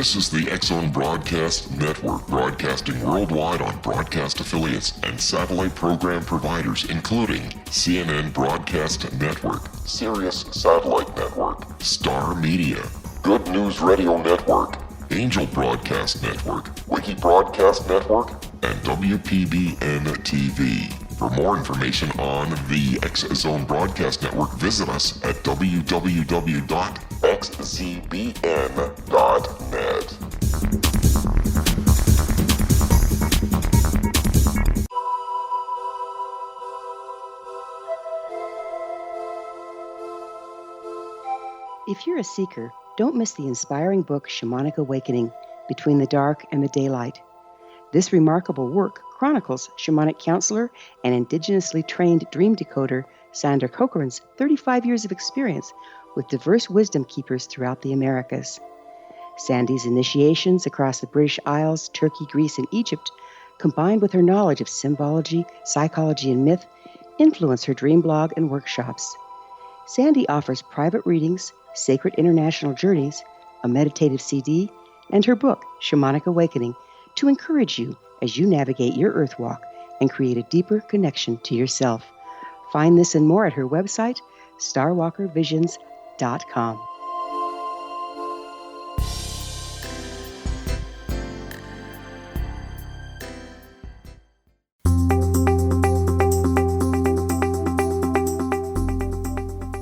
This is the X-Zone Broadcast Network, broadcasting worldwide on broadcast affiliates and satellite program providers, including CNN Broadcast Network, Sirius Satellite Network, Star Media, Good News Radio Network, Angel Broadcast Network, Wiki Broadcast Network, and WPBN TV. For more information on the X-Zone Broadcast Network, visit us at www.xzbn.net. If you're a seeker, don't miss the inspiring book Shamanic Awakening, Between the Dark and the Daylight. This remarkable work chronicles shamanic counselor and indigenously trained dream decoder Sandra Cochran's 35 years of experience with diverse wisdom keepers throughout the Americas. Sandy's initiations across the British Isles, Turkey, Greece, and Egypt, combined with her knowledge of symbology, psychology, and myth, influence her dream blog and workshops. Sandy offers private readings, sacred international journeys, a meditative CD, and her book, Shamanic Awakening, to encourage you as you navigate your earth walk and create a deeper connection to yourself. Find this and more at her website, starwalkervisions.com.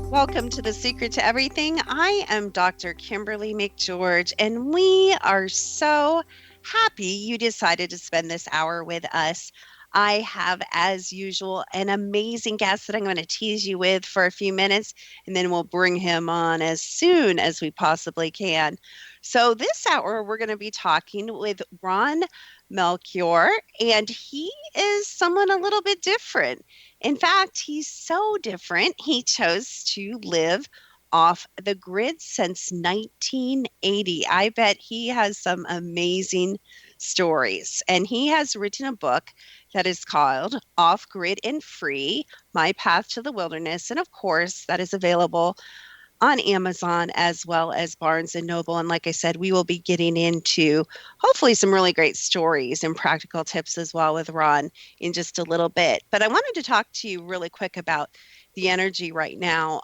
Welcome to The Secret to Everything. I am Dr. Kimberly McGeorge, and we are so happy you decided to spend this hour with us. I have, as usual, an amazing guest that I'm going to tease you with for a few minutes, and then we'll bring him on as soon as we possibly can. So this hour, we're going to be talking with Ron Melchiore, and he is someone a little bit different. In fact, he's so different, he chose to live off the grid since 1980. I bet he has some amazing stories. And he has written a book that is called Off Grid and Free, My Path to the Wilderness. And of course, that is available on Amazon as well as Barnes & Noble. And like I said, we will be getting into hopefully some really great stories and practical tips as well with Ron in just a little bit. But I wanted to talk to you really quick about the energy right now.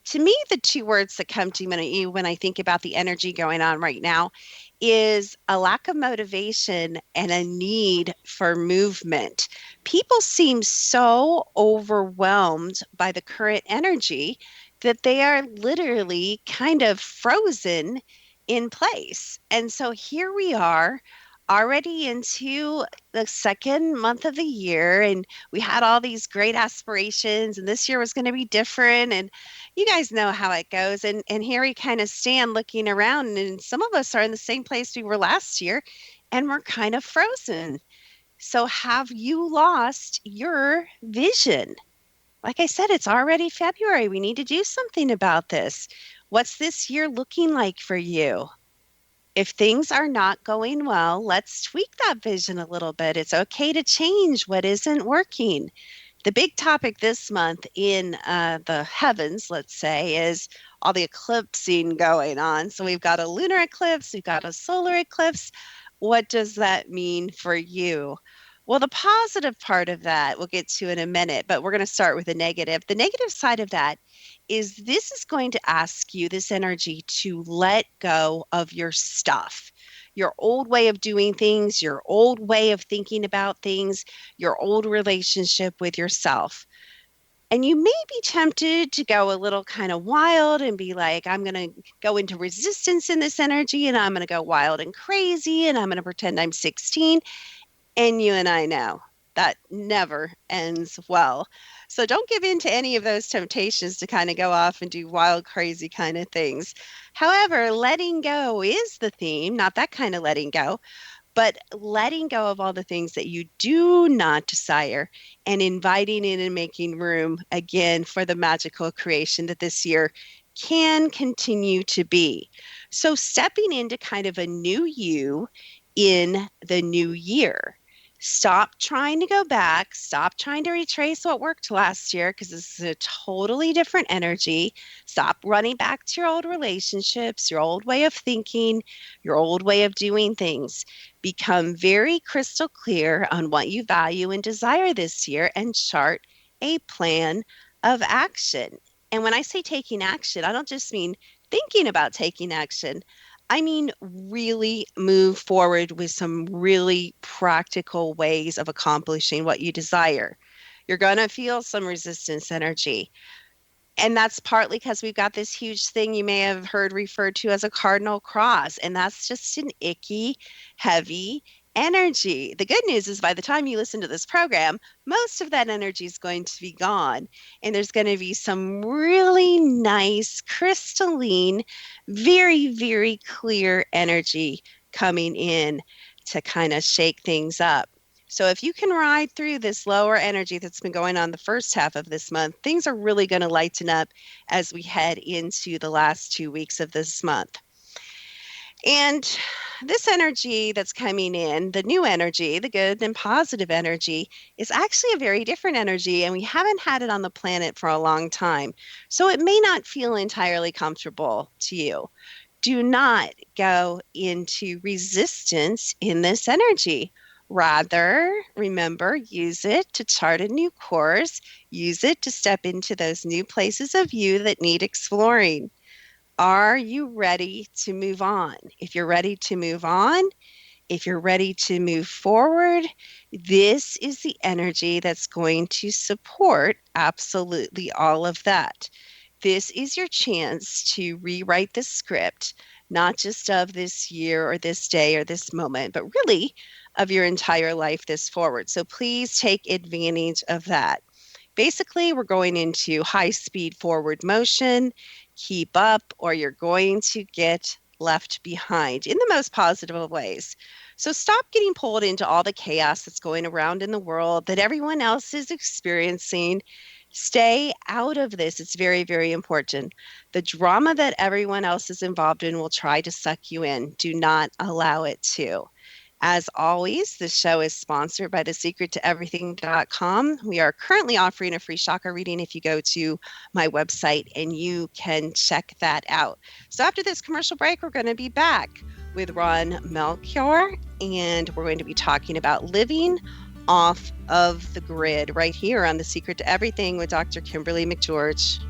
To me, the two words that come to me when I think about the energy going on right now is a lack of motivation and a need for movement. People seem so overwhelmed by the current energy that they are literally kind of frozen in place. And so here we are already into the second month of the year, and we had all these great aspirations, and this year was going to be different, and you guys know how it goes. And here we kind of stand looking around, and some of us are in the same place we were last year, and we're kind of frozen. So have you lost your vision? Like I said, it's already February. We need to do something about this. What's this year looking like for you? If things are not going well, let's tweak that vision a little bit. It's okay to change what isn't working. The big topic this month in the heavens, let's say, is all the eclipsing going on. So we've got a lunar eclipse, we've got a solar eclipse. What does that mean for you? Well, the positive part of that we'll get to in a minute, but we're going to start with the negative. The negative side of that is this is going to ask you, this energy, to let go of your stuff, your old way of doing things, your old way of thinking about things, your old relationship with yourself. And you may be tempted to go a little kind of wild and be like, I'm going to go into resistance in this energy, and I'm going to go wild and crazy, and I'm going to pretend I'm 16. And you and I know that never ends well. So don't give in to any of those temptations to kind of go off and do wild, crazy kind of things. However, letting go is the theme, not that kind of letting go, but letting go of all the things that you do not desire and inviting in and making room again for the magical creation that this year can continue to be. So stepping into kind of a new you in the new year. Stop trying to go back. Stop trying to retrace what worked last year because this is a totally different energy. Stop running back to your old relationships, your old way of thinking, your old way of doing things. Become very crystal clear on what you value and desire this year and chart a plan of action. And when I say taking action, I don't just mean thinking about taking action. I mean, really move forward with some really practical ways of accomplishing what you desire. You're going to feel some resistance energy. And that's partly because we've got this huge thing you may have heard referred to as a cardinal cross. And that's just an icky, heavy energy. The good news is by the time you listen to this program, most of that energy is going to be gone. And there's going to be some really nice, crystalline, very, very clear energy coming in to kind of shake things up. So if you can ride through this lower energy that's been going on the first half of this month, things are really going to lighten up as we head into the last 2 weeks of this month. And this energy that's coming in, the new energy, the good and positive energy, is actually a very different energy, and we haven't had it on the planet for a long time. So it may not feel entirely comfortable to you. Do not go into resistance in this energy. Rather, remember, use it to chart a new course. Use it to step into those new places of you that need exploring. Are you ready to move on? If you're ready to move on, if you're ready to move forward, this is the energy that's going to support absolutely all of that. This is your chance to rewrite the script, not just of this year or this day or this moment, but really of your entire life this forward. So please take advantage of that. Basically, we're going into high-speed forward motion. Keep up, or you're going to get left behind in the most positive of ways. So stop getting pulled into all the chaos that's going around in the world that everyone else is experiencing. Stay out of this. It's very, very important. The drama that everyone else is involved in will try to suck you in. Do not allow it to. As always, this show is sponsored by thesecrettoeverything.com. We are currently offering a free chakra reading if you go to my website, and you can check that out. So after this commercial break, we're going to be back with Ron Melchiore, and we're going to be talking about living off of the grid right here on The Secret to Everything with Dr. Kimberly McGeorge.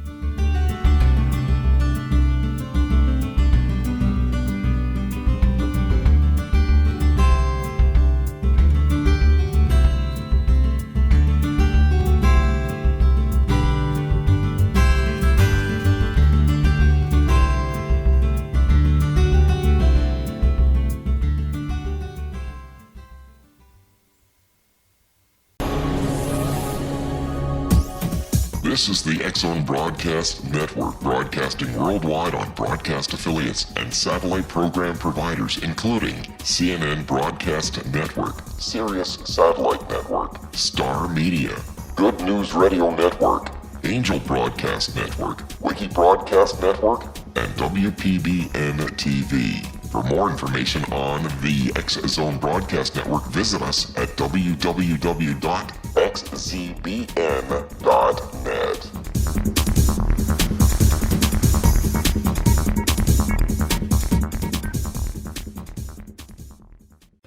This is the X-Zone Broadcast Network, broadcasting worldwide on broadcast affiliates and satellite program providers, including CNN Broadcast Network, Sirius Satellite Network, Star Media, Good News Radio Network, Angel Broadcast Network, Wiki Broadcast Network, and WPBN TV. For more information on the X-Zone Broadcast Network, visit us at www.xzbn.net.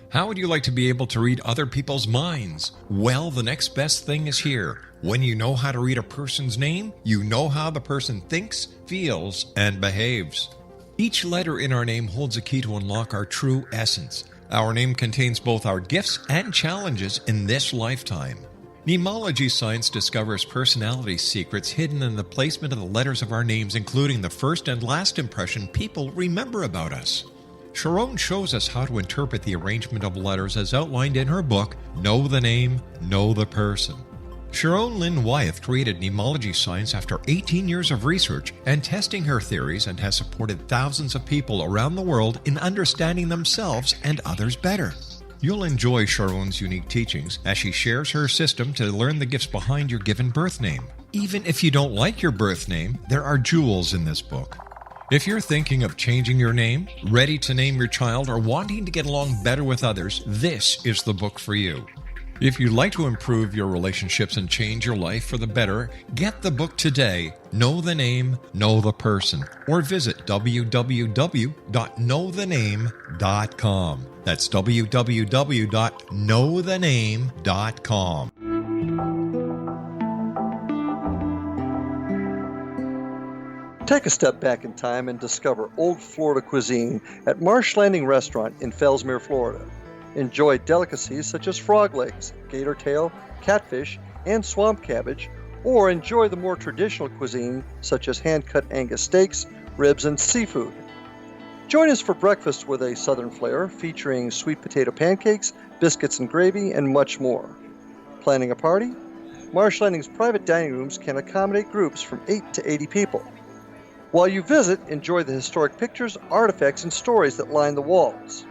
How would you like to be able to read other people's minds? Well, the next best thing is here. When you know how to read a person's name, you know how the person thinks, feels, and behaves. Each letter in our name holds a key to unlock our true essence. Our name contains both our gifts and challenges in this lifetime. Mnemology science discovers personality secrets hidden in the placement of the letters of our names, including the first and last impression people remember about us. Sharon shows us how to interpret the arrangement of letters as outlined in her book, Know the Name, Know the Person. Sharon Lynn Wyeth created mnemology science after 18 years of research and testing her theories, and has supported thousands of people around the world in understanding themselves and others better. You'll enjoy Sharon's unique teachings as she shares her system to learn the gifts behind your given birth name. Even if you don't like your birth name, there are jewels in this book. If you're thinking of changing your name, ready to name your child, or wanting to get along better with others, this is the book for you. If you'd like to improve your relationships and change your life for the better, get the book today, Know the Name, Know the Person, or visit www.knowthename.com. That's www.knowthename.com. Take a step back in time and discover old Florida cuisine at Marsh Landing Restaurant in Fellsmere, Florida. Enjoy delicacies such as frog legs, gator tail, catfish, and swamp cabbage, or enjoy the more traditional cuisine such as hand-cut Angus steaks, ribs, and seafood. Join us for breakfast with a southern flair featuring sweet potato pancakes, biscuits and gravy, and much more. Planning a party? Marsh Landing's private dining rooms can accommodate groups from 8 to 80 people. While you visit, enjoy the historic pictures, artifacts, and stories that line the walls.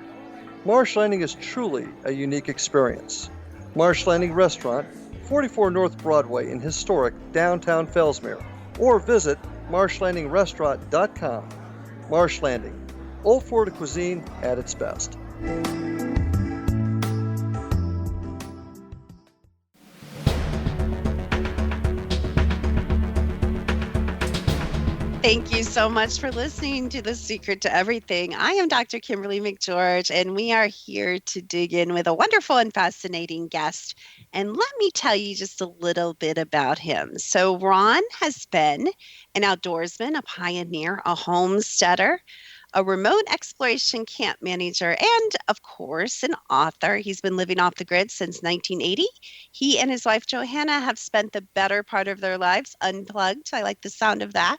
Marsh Landing is truly a unique experience. Marsh Landing Restaurant, 44 North Broadway in historic downtown Fellsmere, or visit marshlandingrestaurant.com. Marsh Landing, old Florida cuisine at its best. Thank you so much for listening to The Secret to Everything. I am Dr. Kimberly McGeorge, and we are here to dig in with a wonderful and fascinating guest. And let me tell you just a little bit about him. So Ron has been an outdoorsman, a pioneer, a homesteader, a remote exploration camp manager, and, of course, an author. He's been living off the grid since 1980. He and his wife, Johanna, have spent the better part of their lives unplugged. I like the sound of that.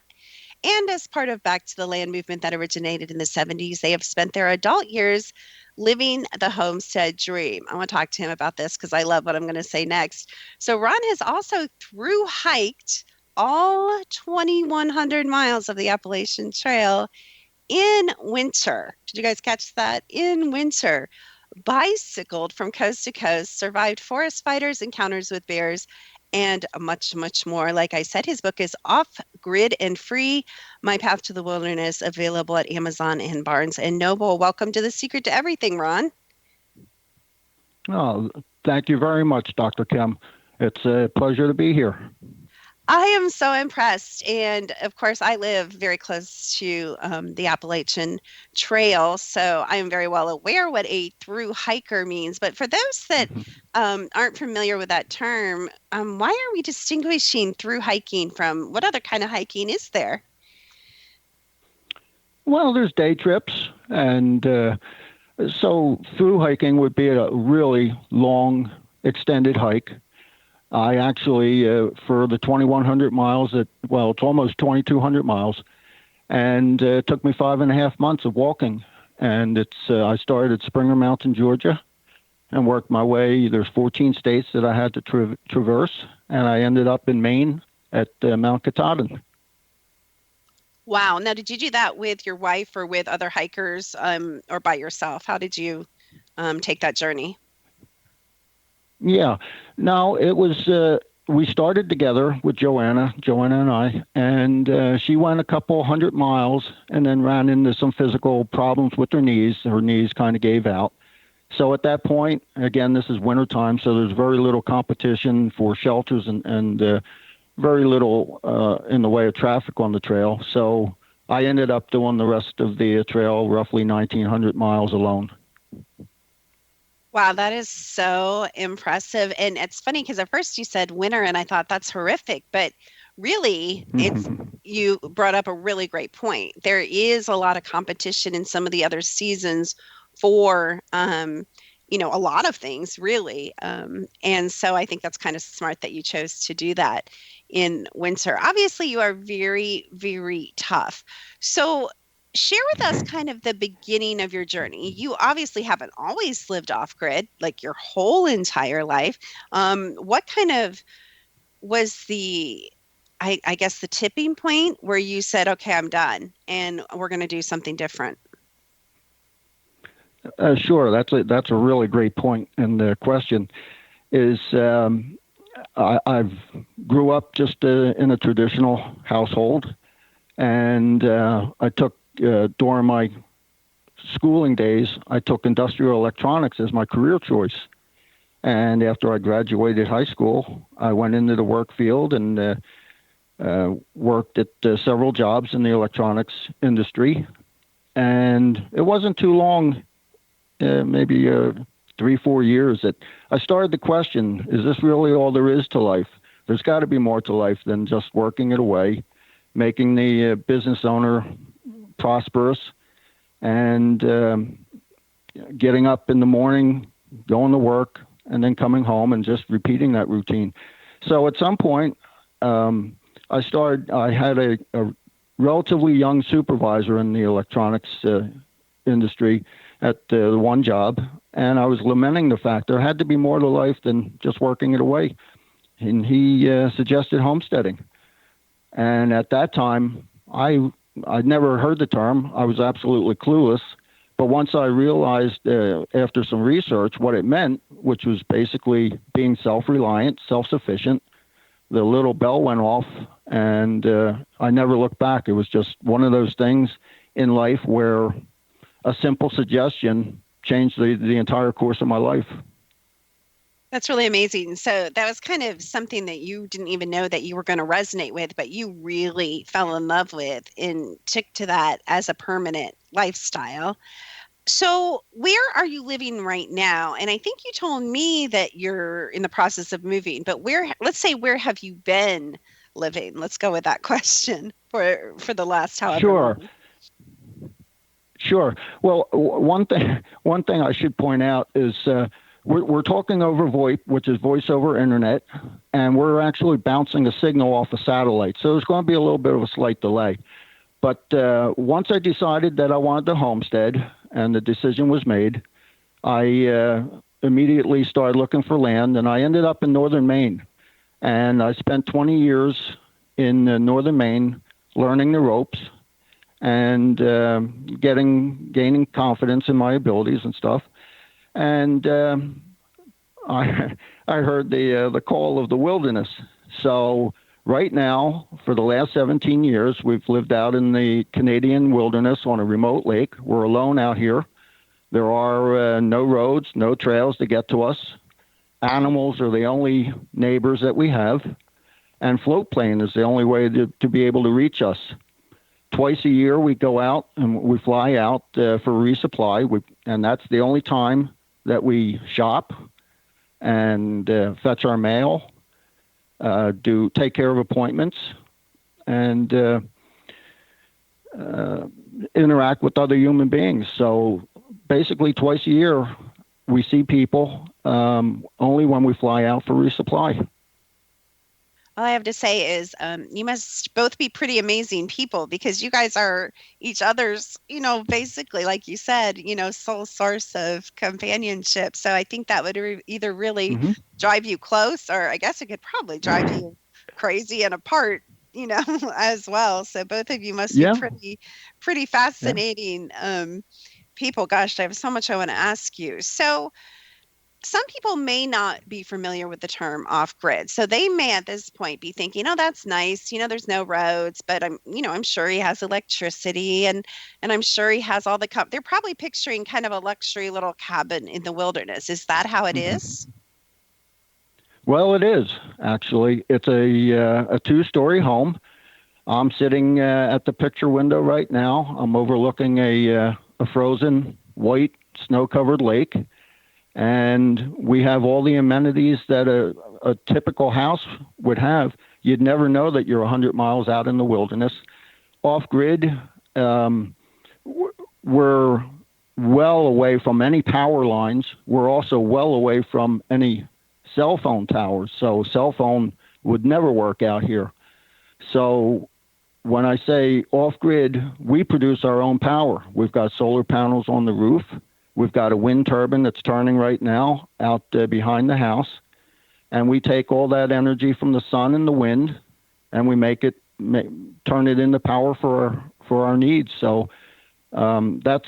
And as part of Back to the Land movement that originated in the 70s, they have spent their adult years living the homestead dream. I want to talk to him about this because I love what I'm going to say next. So Ron has also through hiked all 2,100 miles of the Appalachian Trail in winter. Did you guys catch that? In winter. Bicycled from coast to coast, survived forest fires, encounters with bears, and much, much more. Like I said, his book is Off Grid and Free, My Path to the Wilderness, available at Amazon and Barnes and Noble. Welcome to The Secret to Everything, Ron. Oh, thank you very much, Dr. Kim. It's a pleasure to be here. I am so impressed. And of course, I live very close to the Appalachian Trail, so I am very well aware what a through hiker means. But for those that aren't familiar with that term, why are we distinguishing through hiking from what other kind of hiking is there? Well, there's day trips, and so through hiking would be a really long, extended hike. I actually, for the 2,100 miles, it's almost 2,200 miles, and it took me 5.5 months of walking. And I started at Springer Mountain, Georgia, and worked my way. There's 14 states that I had to traverse, and I ended up in Maine at Mount Katahdin. Wow. Now, did you do that with your wife or with other hikers, or by yourself? How did you take that journey? Yeah. No, it was, we started together with Joanna and I, and she went a couple 100 miles and then ran into some physical problems with her knees. Her knees kind of gave out. So at that point, again, this is wintertime, so there's very little competition for shelters and very little in the way of traffic on the trail. So I ended up doing the rest of the trail, roughly 1,900 miles alone. Wow, that is so impressive. And it's funny because at first you said winter, and I thought that's horrific. But really, you brought up a really great point. There is a lot of competition in some of the other seasons for, a lot of things, really. And so I think that's kind of smart that you chose to do that in winter. Obviously, you are very, very tough. So share with us kind of the beginning of your journey. You obviously haven't always lived off grid, like your whole entire life. What kind of was the tipping point where you said, okay, I'm done and we're going to do something different? Sure. That's a really great point. And the question is, I've grew up just in a traditional household, and I took during my schooling days, I took industrial electronics as my career choice. And after I graduated high school, I went into the work field and worked at several jobs in the electronics industry. And it wasn't too long, maybe 3-4 years, that I started to question, is this really all there is to life? There's got to be more to life than just working it away, making the business owner prosperous, and getting up in the morning, going to work, and then coming home and just repeating that routine. So at some point, I had a relatively young supervisor in the electronics industry at the one job, and I was lamenting the fact there had to be more to life than just working it away. And he suggested homesteading. And at that time, I'd never heard the term. I was absolutely clueless. But once I realized after some research what it meant, which was basically being self-reliant, self-sufficient, the little bell went off, and I never looked back. It was just one of those things in life where a simple suggestion changed the entire course of my life. That's really amazing. So that was kind of something that you didn't even know that you were going to resonate with, but you really fell in love with and took to that as a permanent lifestyle. So where are you living right now? And I think you told me that you're in the process of moving, but let's say, where have you been living? Let's go with that question for the last however long. Sure. Well, one thing I should point out is we're talking over VoIP, which is voice over internet, and we're actually bouncing a signal off a satellite. So there's going to be a little bit of a slight delay. But once I decided that I wanted to homestead and the decision was made, I immediately started looking for land, and I ended up in northern Maine. And I spent 20 years in northern Maine learning the ropes and gaining confidence in my abilities and stuff. And I heard the call of the wilderness. So right now, for the last 17 years, we've lived out in the Canadian wilderness on a remote lake. We're alone out here. There are no roads, no trails to get to us. Animals are the only neighbors that we have. And float plane is the only way to be able to reach us. Twice a year, we go out and we fly out for resupply. And that's the only time that we shop and fetch our mail, take care of appointments, and interact with other human beings. So basically twice a year, we see people only when we fly out for resupply. All I have to say is you must both be pretty amazing people, because you guys are each other's, basically, like you said, sole source of companionship. So I think that would either really drive you close, or I guess it could probably drive you crazy and apart, as well. So both of you must be pretty fascinating people. Gosh, I have so much I want to ask you. So some people may not be familiar with the term off-grid. So they may at this point be thinking, oh, that's nice. There's no roads, but I'm sure he has electricity and I'm sure he has all the, they're probably picturing kind of a luxury little cabin in the wilderness. Is that how it is? Well, it is actually. It's a 2-story home. I'm sitting at the picture window right now. I'm overlooking a frozen white snow-covered lake. And we have all the amenities that a typical house would have. You'd never know that you're 100 miles out in the wilderness. Off-grid, we're well away from any power lines. We're also well away from any cell phone towers. So cell phone would never work out here. So when I say off-grid, we produce our own power. We've got solar panels on the roof. We've got a wind turbine that's turning right now out behind the house. And we take all that energy from the sun and the wind, and we turn it into power for our needs. So that's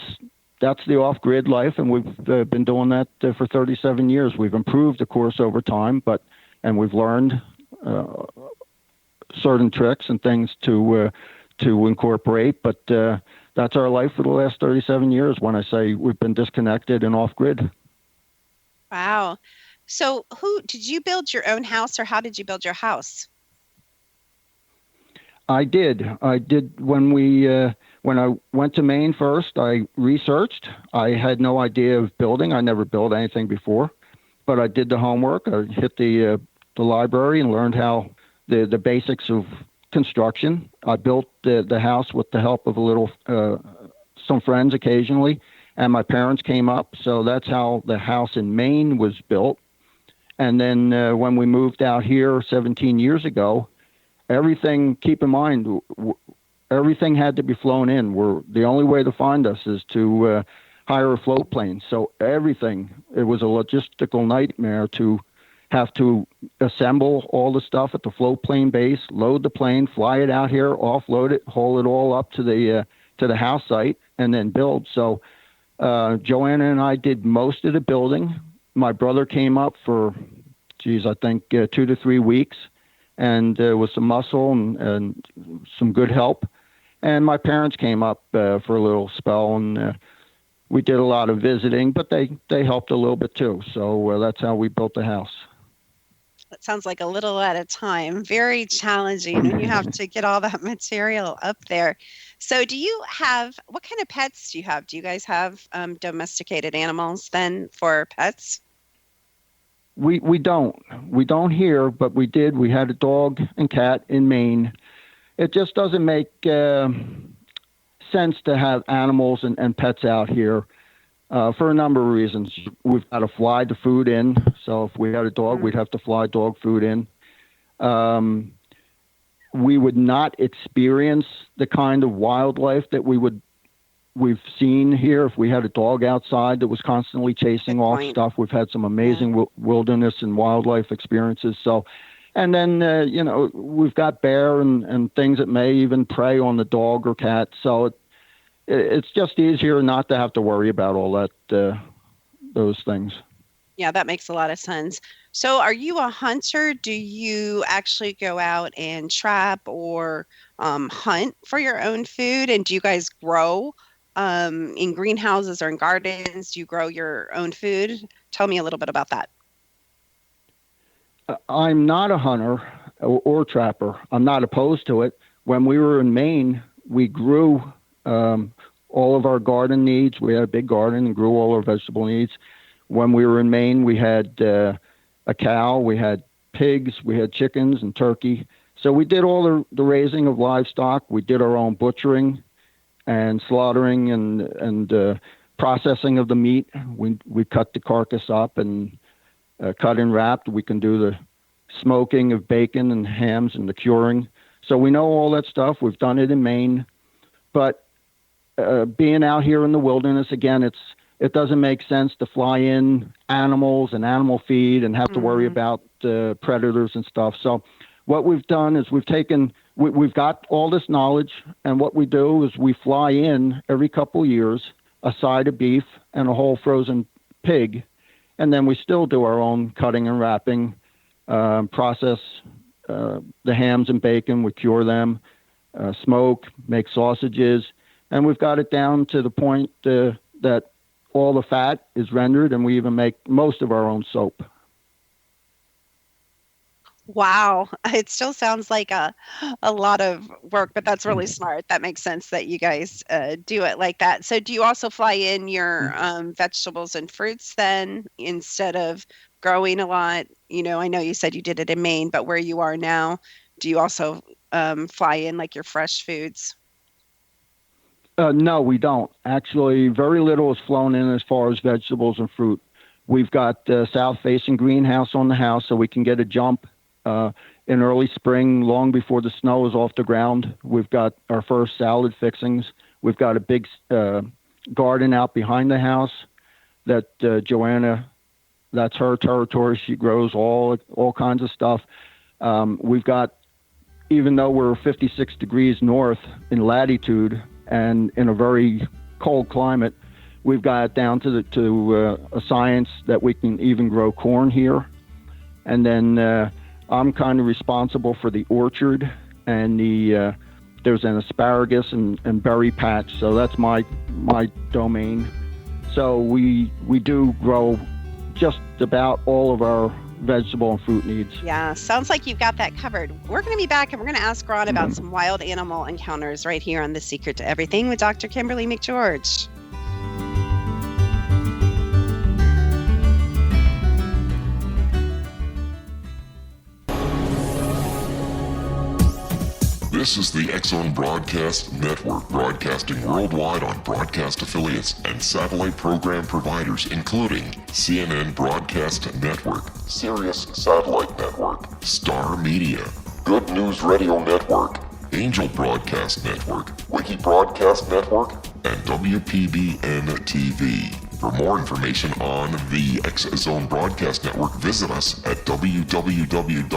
the off-grid life, and we've been doing that for 37 years. We've improved, of course, over time, and we've learned certain tricks and things to incorporate, but that's our life for the last 37 years when I say we've been disconnected and off-grid. Wow. So, who did you build your own house, or how did you build your house? I did. When I went to Maine first, I researched. I had no idea of building. I never built anything before, but I did the homework. I hit the library and learned how the basics of construction. I built the house with the help of some friends occasionally, and my parents came up. So that's how the house in Maine was built. And then when we moved out here 17 years ago, everything, keep in mind, everything had to be flown in. The only way to find us is to hire a float plane. So everything, it was a logistical nightmare to have to assemble all the stuff at the float plane base, load the plane, fly it out here, offload it, haul it all up to the house site, and then build. So Joanna and I did most of the building. My brother came up for, I think 2 to 3 weeks, and with some muscle and some good help. And my parents came up for a little spell, and we did a lot of visiting, but they helped a little bit too. So that's how we built the house. That sounds like a little at a time. Very challenging when you have to get all that material up there. So what kind of pets do you have? Do you guys have domesticated animals then for pets? We don't here, but we did. We had a dog and cat in Maine. It just doesn't make sense to have animals and pets out here for a number of reasons. We've got to fly the food in. So if we had a dog, we'd have to fly dog food in. We would not experience the kind of wildlife that we've seen here. If we had a dog outside that was constantly chasing off stuff, we've had some amazing wilderness and wildlife experiences. So, and then, we've got bear and things that may even prey on the dog or cat. So it's just easier not to have to worry about all that, those things. Yeah, that makes a lot of sense. So are you a hunter? Do you actually go out and trap or hunt for your own food? And do you guys grow in greenhouses or in gardens? Do you grow your own food? Tell me a little bit about that. I'm not a hunter or trapper. I'm not opposed to it. When we were in Maine, we grew all of our garden needs. We had a big garden and grew all our vegetable needs. When we were in Maine, we had a cow, we had pigs, we had chickens and turkey. So we did all the raising of livestock. We did our own butchering and slaughtering and processing of the meat. We cut the carcass up and cut and wrapped. We can do the smoking of bacon and hams and the curing. So we know all that stuff. We've done it in Maine. But being out here in the wilderness, again, it doesn't make sense to fly in animals and animal feed and have to worry about predators and stuff. So what we've done is we've got all this knowledge, and what we do is we fly in every couple years a side of beef and a whole frozen pig, and then we still do our own cutting and wrapping, process the hams and bacon, we cure them, smoke, make sausages, and we've got it down to the point that all the fat is rendered, and we even make most of our own soap. Wow. It still sounds like a lot of work, but that's really smart. That makes sense that you guys do it like that. So do you also fly in your vegetables and fruits then instead of growing a lot? I know you said you did it in Maine, but where you are now, do you also fly in like your fresh foods? No, we don't. Actually, very little is flown in as far as vegetables and fruit. We've got south-facing greenhouse on the house, so we can get a jump in early spring, long before the snow is off the ground. We've got our first salad fixings. We've got a big garden out behind the house that Joanna, that's her territory. She grows all kinds of stuff. We've got, even though we're 56 degrees north in latitude and in a very cold climate, we've got it down to a science that we can even grow corn here. And then I'm kind of responsible for the orchard and there's an asparagus and berry patch. So that's my domain. So we do grow just about all of our vegetable and fruit needs. Yeah, sounds like you've got that covered. We're going to be back and we're going to ask Ron about some wild animal encounters right here on The Secret to Everything with Dr. Kimberly McGeorge. This is the X-Zone Broadcast Network, broadcasting worldwide on broadcast affiliates and satellite program providers, including CNN Broadcast Network, Sirius Satellite Network, Star Media, Good News Radio Network, Angel Broadcast Network, Wiki Broadcast Network, and WPBN TV. For more information on the X-Zone Broadcast Network, visit us at www.xzbn.net.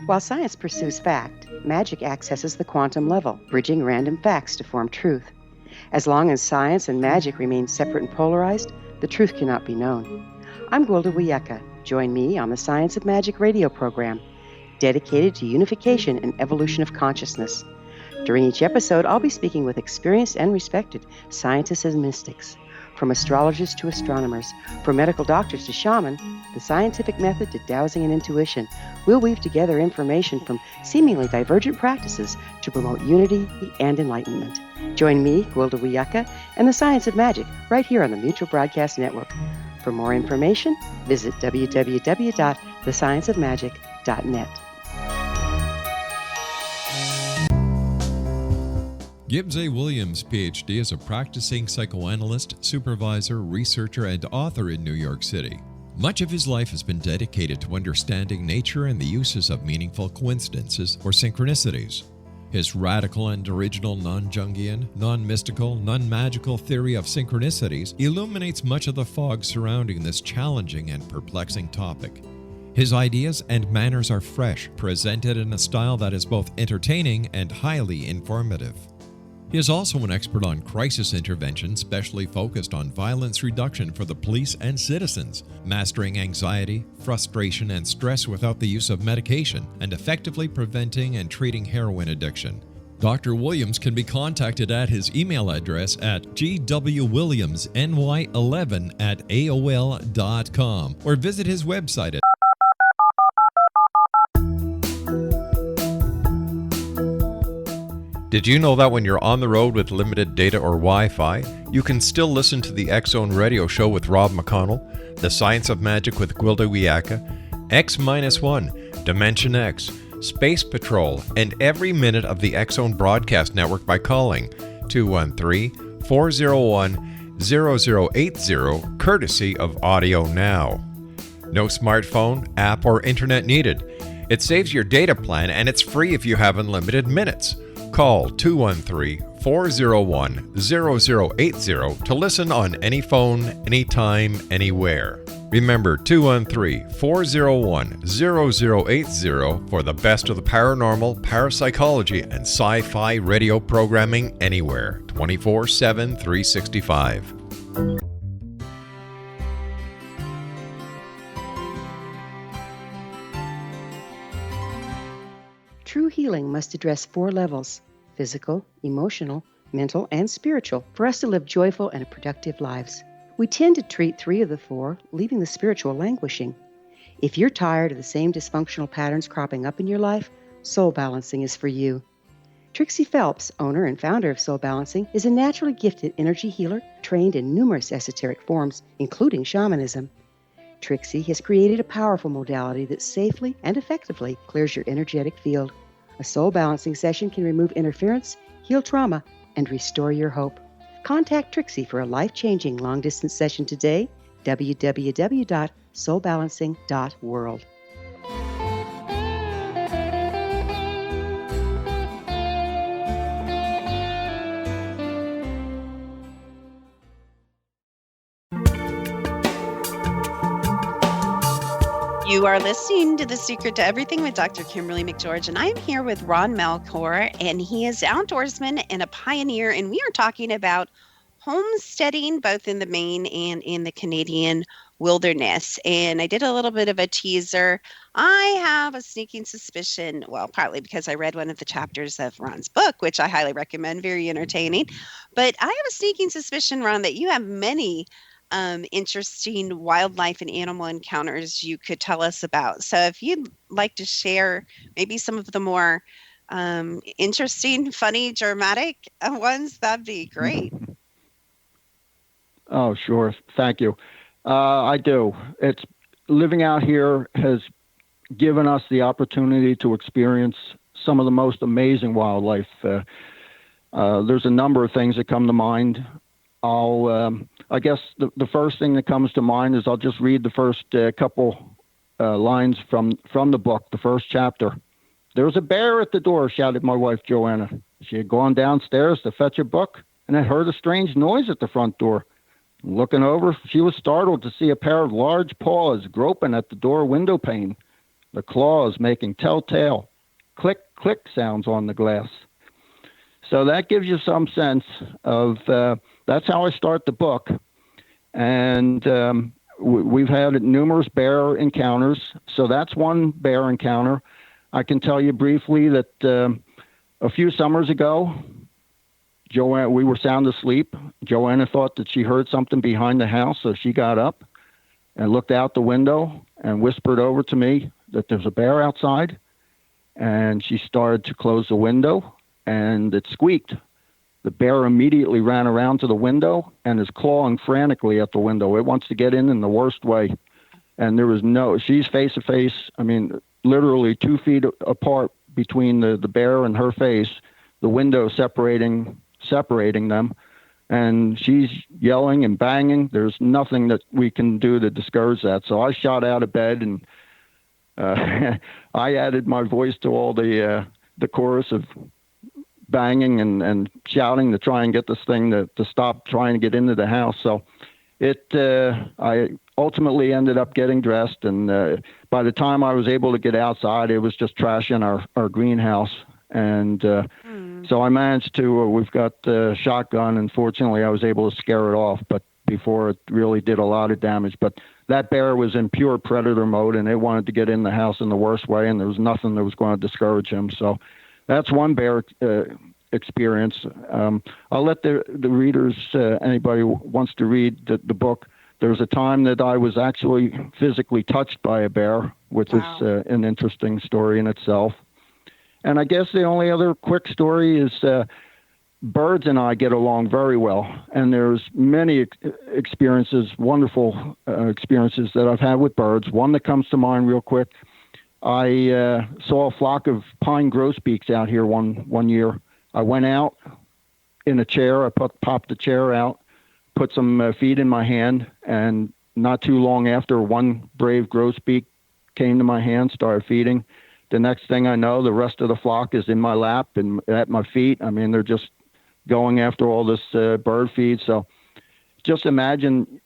While science pursues fact, magic accesses the quantum level, bridging random facts to form truth. As long as science and magic remain separate and polarized, the truth cannot be known. I'm Gwilda Wiyaka. Join me on the Science of Magic radio program, dedicated to unification and evolution of consciousness. During each episode, I'll be speaking with experienced and respected scientists and mystics. From astrologers to astronomers, from medical doctors to shaman, the scientific method to dowsing and intuition, we'll weave together information from seemingly divergent practices to promote unity and enlightenment. Join me, Gwilda Wiyaka, and the Science of Magic right here on the Mutual Broadcast Network. For more information, visit www.thescienceofmagic.net. Gibbs A. Williams, Ph.D., is a practicing psychoanalyst, supervisor, researcher, and author in New York City. Much of his life has been dedicated to understanding nature and the uses of meaningful coincidences or synchronicities. His radical and original non-Jungian, non-mystical, non-magical theory of synchronicities illuminates much of the fog surrounding this challenging and perplexing topic. His ideas and manners are fresh, presented in a style that is both entertaining and highly informative. He is also an expert on crisis intervention, specially focused on violence reduction for the police and citizens, mastering anxiety, frustration, and stress without the use of medication, and effectively preventing and treating heroin addiction. Dr. Williams can be contacted at his email address at gwwilliamsny11@aol.com or visit his website at Did you know that when you're on the road with limited data or Wi-Fi, you can still listen to the X-Zone Radio Show with Rob McConnell, The Science of Magic with Gwilda Wiyaka, X-1, Dimension X, Space Patrol, and every minute of the X-Zone Broadcast Network by calling 213-401-0080, courtesy of Audio Now. No smartphone, app, or internet needed. It saves your data plan and it's free if you have unlimited minutes. Call 213-401-0080 to listen on any phone, anytime, anywhere. Remember 213-401-0080 for the best of the paranormal, parapsychology, and sci-fi radio programming anywhere, 24/7, 365. True healing must address 4 levels: physical, emotional, mental, and spiritual, for us to live joyful and productive lives. We tend to treat 3 of the 4, leaving the spiritual languishing. If you're tired of the same dysfunctional patterns cropping up in your life, Soul Balancing is for you. Trixie Phelps, owner and founder of Soul Balancing, is a naturally gifted energy healer trained in numerous esoteric forms, including shamanism. Trixie has created a powerful modality that safely and effectively clears your energetic field. A Soul Balancing session can remove interference, heal trauma, and restore your hope. Contact Trixie for a life-changing long-distance session today, www.soulbalancing.world. You are listening to The Secret to Everything with Dr. Kimberly McGeorge, and I'm here with Ron Melchiore, and he is an outdoorsman and a pioneer, and we are talking about homesteading both in the Maine and in the Canadian wilderness. And I did a little bit of a teaser. I have a sneaking suspicion, well, partly because I read one of the chapters of Ron's book, which I highly recommend, very entertaining. But I have a sneaking suspicion, Ron, that you have many interesting wildlife and animal encounters you could tell us about. So if you'd like to share maybe some of the more interesting, funny, dramatic ones, that'd be great. Oh, sure. Thank you. I do. It's living out here has given us the opportunity to experience some of the most amazing wildlife. There's a number of things that come to mind. I guess the first thing that comes to mind is I'll just read the first couple lines from the book, the first chapter. "There was a bear at the door," shouted my wife, Joanna. She had gone downstairs to fetch a book and had heard a strange noise at the front door. Looking over, she was startled to see a pair of large paws groping at the door window pane, the claws making telltale click, click sounds on the glass. So that gives you some sense of, that's how I start the book. And we've had numerous bear encounters. So that's one bear encounter. I can tell you briefly that a few summers ago, Joanna, we were sound asleep. Joanna thought that she heard something behind the house, so she got up and looked out the window and whispered over to me that there's a bear outside. And she started to close the window, and it squeaked. The bear immediately ran around to the window and is clawing frantically at the window. It wants to get in the worst way. And she's face to face, I mean, literally 2 feet apart between the bear and her face, the window separating them. And she's yelling and banging. There's nothing that we can do to discourage that. So I shot out of bed and I added my voice to all the chorus of banging and shouting to try and get this thing to stop trying to get into the house. So I ultimately ended up getting dressed, and by the time I was able to get outside, it was just trash in our greenhouse. And so I managed to, we've got the shotgun, and fortunately I was able to scare it off, but before it really did a lot of damage. But that bear was in pure predator mode, and it wanted to get in the house in the worst way, and there was nothing that was going to discourage him. So that's one bear experience. I'll let the readers, anybody who wants to read the book, there was a time that I was actually physically touched by a bear, which is an interesting story in itself. And I guess the only other quick story is birds and I get along very well. And there's many experiences, wonderful experiences that I've had with birds. One that comes to mind real quick, I saw a flock of pine grosbeaks out here one year. I went out in a chair. I popped the chair out, put some feed in my hand, and not too long after, one brave grosbeak came to my hand, started feeding. The next thing I know, the rest of the flock is in my lap and at my feet. I mean, they're just going after all this bird feed. So just imagine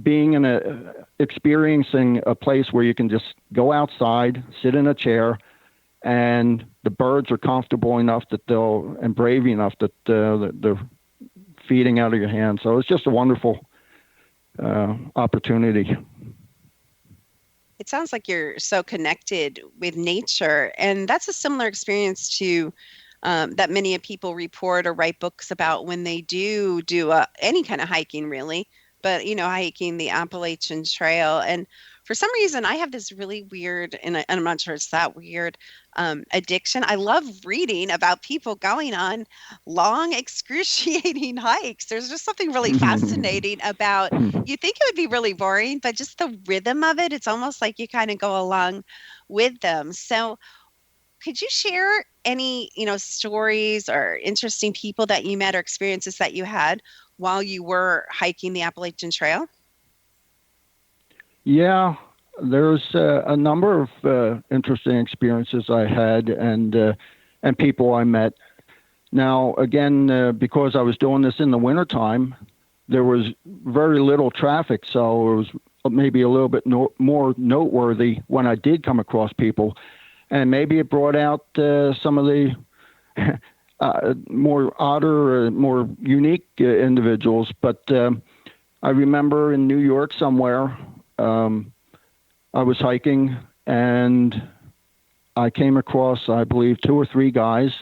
being experiencing a place where you can just go outside, sit in a chair, and the birds are comfortable enough and brave enough that they're feeding out of your hand. So it's just a wonderful opportunity. It sounds like you're so connected with nature, and that's a similar experience to that many people report or write books about when they do any kind of hiking, really. But hiking the Appalachian Trail, and for some reason, I have this really weird, and I'm not sure it's that weird, addiction. I love reading about people going on long, excruciating hikes. There's just something really fascinating about, you think it would be really boring, but just the rhythm of it, it's almost like you kind of go along with them. So could you share any, stories or interesting people that you met or experiences that you had while you were hiking the Appalachian Trail? Yeah, there's a number of interesting experiences I had and people I met. Now, again, because I was doing this in the wintertime, there was very little traffic, so it was maybe a little bit more noteworthy when I did come across people. And maybe it brought out some of the more odder, more unique individuals. But I remember in New York somewhere, I was hiking and I came across, I believe, 2 or 3 guys,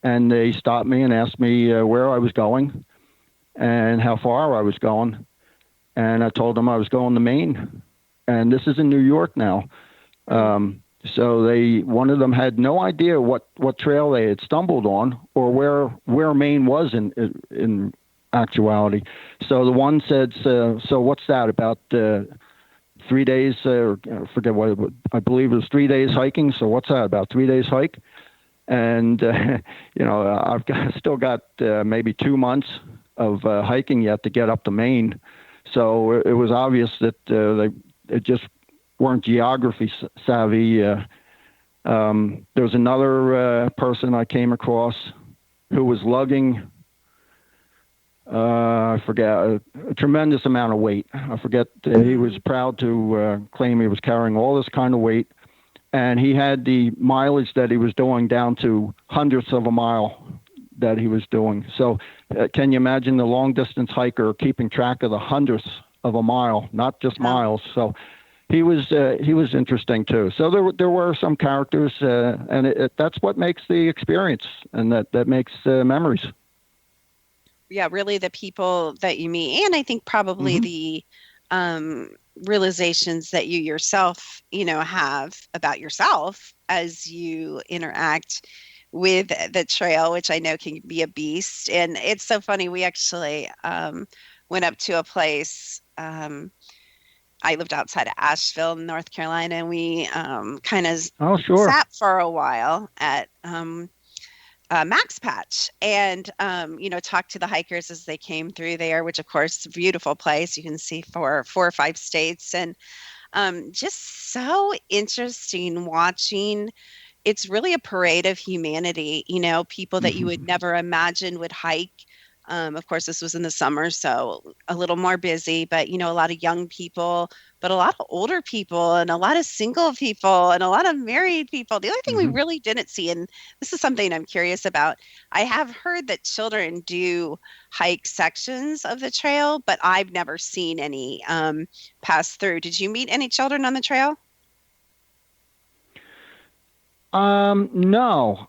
and they stopped me and asked me where I was going and how far I was going. And I told them I was going to Maine, and this is in New York now. So one of them had no idea what trail they had stumbled on or where Maine was in actuality. So the one said, so what's that, about 3 days, or I forget what, I believe it was 3 days hiking. So what's that, about 3 days hike? And, still got maybe 2 months of hiking yet to get up to Maine. So it was obvious that they just weren't geography savvy. There was another person I came across who was lugging, I forget, a tremendous amount of weight. I forget, he was proud to claim he was carrying all this kind of weight. And he had the mileage that he was doing down to hundredths of a mile that he was doing. So can you imagine the long distance hiker keeping track of the hundredths of a mile, not just miles? So he was interesting too. So there were some characters, and that's what makes the experience, and that makes memories. Yeah, really the people that you meet, and I think probably the realizations that you yourself, have about yourself as you interact with the trail, which I know can be a beast. And it's so funny. We actually went up to a place. I lived outside of Asheville, North Carolina, and we kind of sat for a while at Max Patch and, talked to the hikers as they came through there, which of course is a beautiful place. You can see for 4 or 5 states, and just so interesting watching. It's really a parade of humanity, people that you would never imagine would hike. Of course, this was in the summer, so a little more busy, but, a lot of young people, but a lot of older people and a lot of single people and a lot of married people. The other thing we really didn't see, and this is something I'm curious about, I have heard that children do hike sections of the trail, but I've never seen any pass through. Did you meet any children on the trail? No,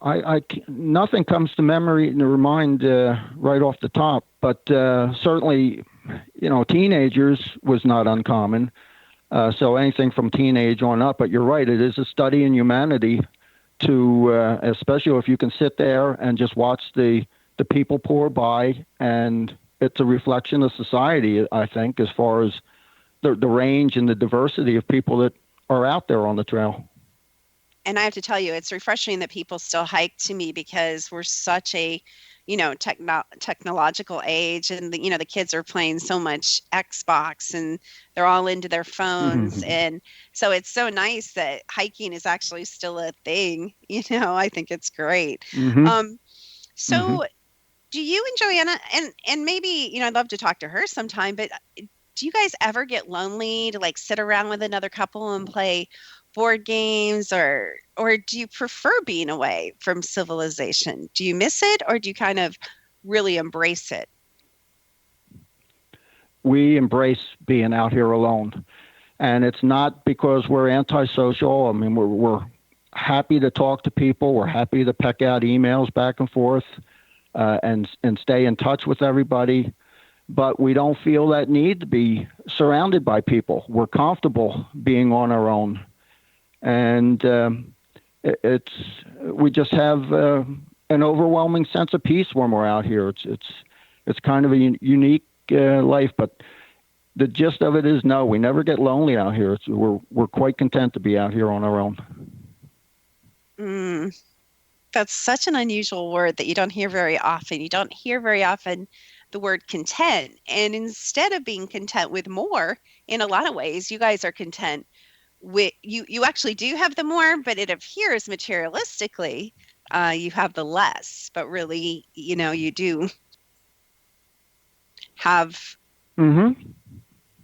nothing comes to mind right off the top, but certainly, teenagers was not uncommon. So anything from teenage on up, but you're right, it is a study in humanity to, especially if you can sit there and just watch the people pour by, and it's a reflection of society, I think, as far as the range and the diversity of people that are out there on the trail. And I have to tell you, it's refreshing that people still hike to me, because we're such a, technological age, and the kids are playing so much Xbox and they're all into their phones. And so it's so nice that hiking is actually still a thing. I think it's great. So do you and Joanna, and maybe, I'd love to talk to her sometime, but do you guys ever get lonely to sit around with another couple and play board games, or do you prefer being away from civilization? Do you miss it, or do you kind of really embrace it? We embrace being out here alone, and it's not because we're antisocial. I mean, we're happy to talk to people. We're happy to peck out emails back and forth, and stay in touch with everybody. But we don't feel that need to be surrounded by people. We're comfortable being on our own. And we just have an overwhelming sense of peace when we're out here. It's kind of a unique life, but the gist of it is, no, we never get lonely out here. We're quite content to be out here on our own. That's such an unusual word that you don't hear very often. You don't hear very often the word content, and instead of being content with more, in a lot of ways, you guys are content. You actually do have the more, but it appears materialistically you have the less, but really, you do have